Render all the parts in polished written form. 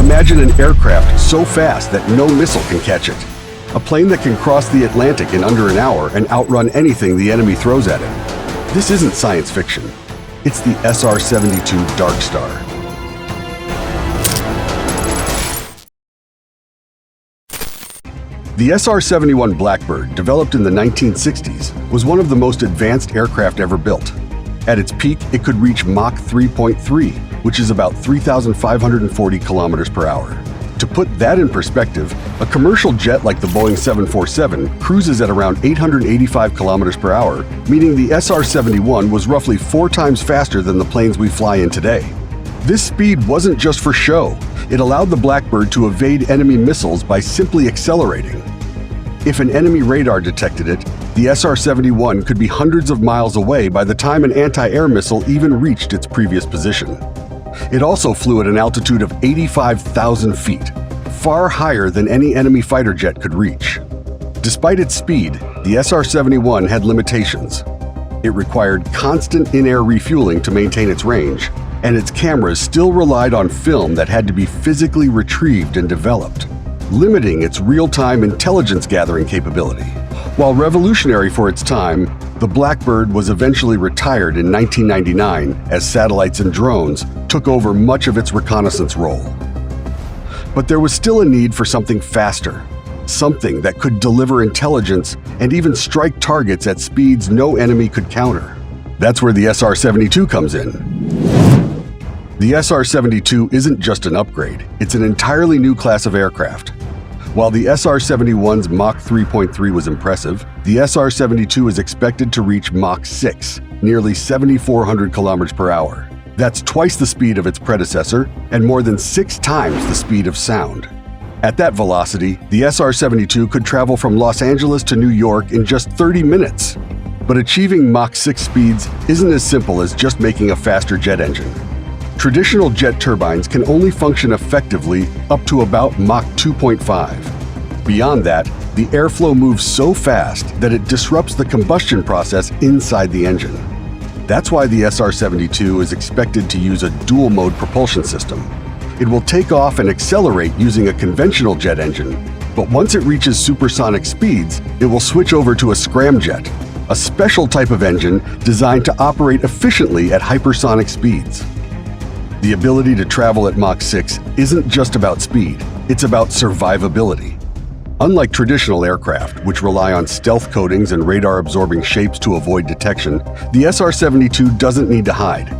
Imagine an aircraft so fast that no missile can catch it. A plane that can cross the Atlantic in under an hour and outrun anything the enemy throws at it. This isn't science fiction. It's the SR-72 Darkstar. The SR-71 Blackbird, developed in the 1960s, was one of the most advanced aircraft ever built. At its peak, it could reach Mach 3.3, which is about 3,540 kilometers per hour. To put that in perspective, a commercial jet like the Boeing 747 cruises at around 885 kilometers per hour, meaning the SR-71 was roughly 4 times faster than the planes we fly in today. This speed wasn't just for show. It allowed the Blackbird to evade enemy missiles by simply accelerating. If an enemy radar detected it, the SR-71 could be hundreds of miles away by the time an anti-air missile even reached its previous position. It also flew at an altitude of 85,000 feet, far higher than any enemy fighter jet could reach. Despite its speed, the SR-71 had limitations. It required constant in-air refueling to maintain its range, and its cameras still relied on film that had to be physically retrieved and developed, limiting its real-time intelligence-gathering capability. While revolutionary for its time, the Blackbird was eventually retired in 1999 as satellites and drones took over much of its reconnaissance role. But there was still a need for something faster, something that could deliver intelligence and even strike targets at speeds no enemy could counter. That's where the SR-72 comes in. The SR-72 isn't just an upgrade, it's an entirely new class of aircraft. While the SR-71's Mach 3.3 was impressive, the SR-72 is expected to reach Mach 6, nearly 7,400 kilometers per hour. That's twice the speed of its predecessor and more than 6 times the speed of sound. At that velocity, the SR-72 could travel from Los Angeles to New York in just 30 minutes. But achieving Mach 6 speeds isn't as simple as just making a faster jet engine. Traditional jet turbines can only function effectively up to about Mach 2.5. Beyond that, the airflow moves so fast that it disrupts the combustion process inside the engine. That's why the SR-72 is expected to use a dual-mode propulsion system. It will take off and accelerate using a conventional jet engine, but once it reaches supersonic speeds, it will switch over to a scramjet, a special type of engine designed to operate efficiently at hypersonic speeds. The ability to travel at Mach 6 isn't just about speed, it's about survivability. Unlike traditional aircraft, which rely on stealth coatings and radar-absorbing shapes to avoid detection, the SR-72 doesn't need to hide.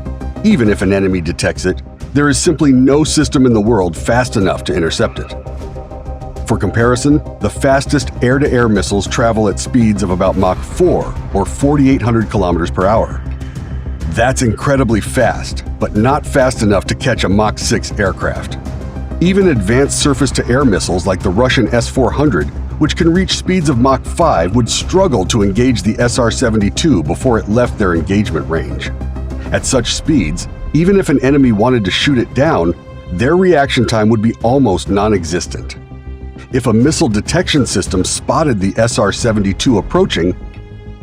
Even if an enemy detects it, there is simply no system in the world fast enough to intercept it. For comparison, the fastest air-to-air missiles travel at speeds of about Mach 4, or 4,800 kilometers per hour. That's incredibly fast, but not fast enough to catch a Mach 6 aircraft. Even advanced surface-to-air missiles like the Russian S-400, which can reach speeds of Mach 5, would struggle to engage the SR-72 before it left their engagement range. At such speeds, even if an enemy wanted to shoot it down, their reaction time would be almost non-existent. If a missile detection system spotted the SR-72 approaching,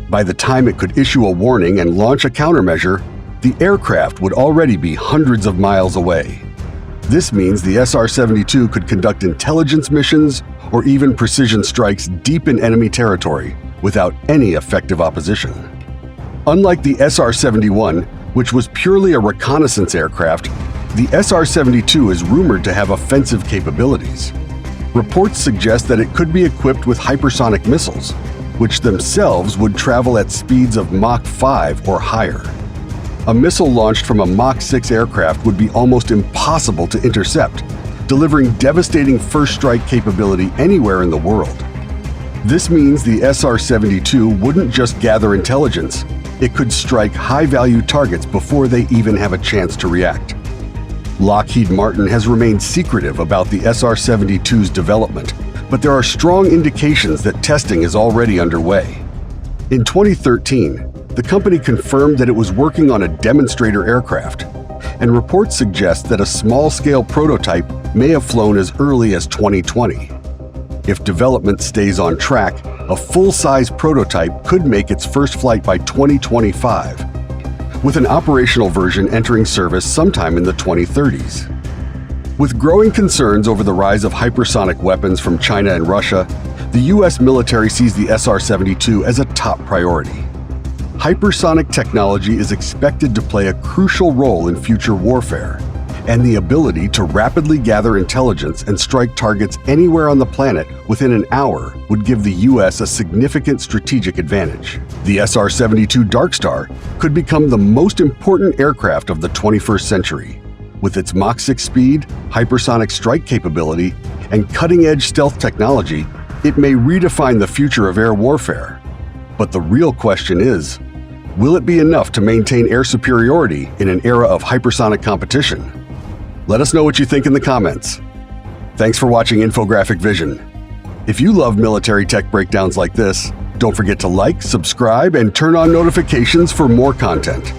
by the time it could issue a warning and launch a countermeasure, the aircraft would already be hundreds of miles away. This means the SR-72 could conduct intelligence missions or even precision strikes deep in enemy territory without any effective opposition. Unlike the SR-71, which was purely a reconnaissance aircraft, the SR-72 is rumored to have offensive capabilities. Reports suggest that it could be equipped with hypersonic missiles, which themselves would travel at speeds of Mach 5 or higher. A missile launched from a Mach 6 aircraft would be almost impossible to intercept, delivering devastating first strike capability anywhere in the world. This means the SR-72 wouldn't just gather intelligence, it could strike high-value targets before they even have a chance to react. Lockheed Martin has remained secretive about the SR-72's development, but there are strong indications that testing is already underway. In 2013, the company confirmed that it was working on a demonstrator aircraft, and reports suggest that a small-scale prototype may have flown as early as 2020. If development stays on track, a full-size prototype could make its first flight by 2025, with an operational version entering service sometime in the 2030s. With growing concerns over the rise of hypersonic weapons from China and Russia, the U.S. military sees the SR-72 as a top priority. Hypersonic technology is expected to play a crucial role in future warfare, and the ability to rapidly gather intelligence and strike targets anywhere on the planet within an hour would give the U.S. a significant strategic advantage. The SR-72 Darkstar could become the most important aircraft of the 21st century. With its Mach 6 speed, hypersonic strike capability, and cutting-edge stealth technology, it may redefine the future of air warfare. But the real question is, will it be enough to maintain air superiority in an era of hypersonic competition? Let us know what you think in the comments. Thanks for watching Infographic Vision. If you love military tech breakdowns like this, don't forget to like, subscribe, and turn on notifications for more content.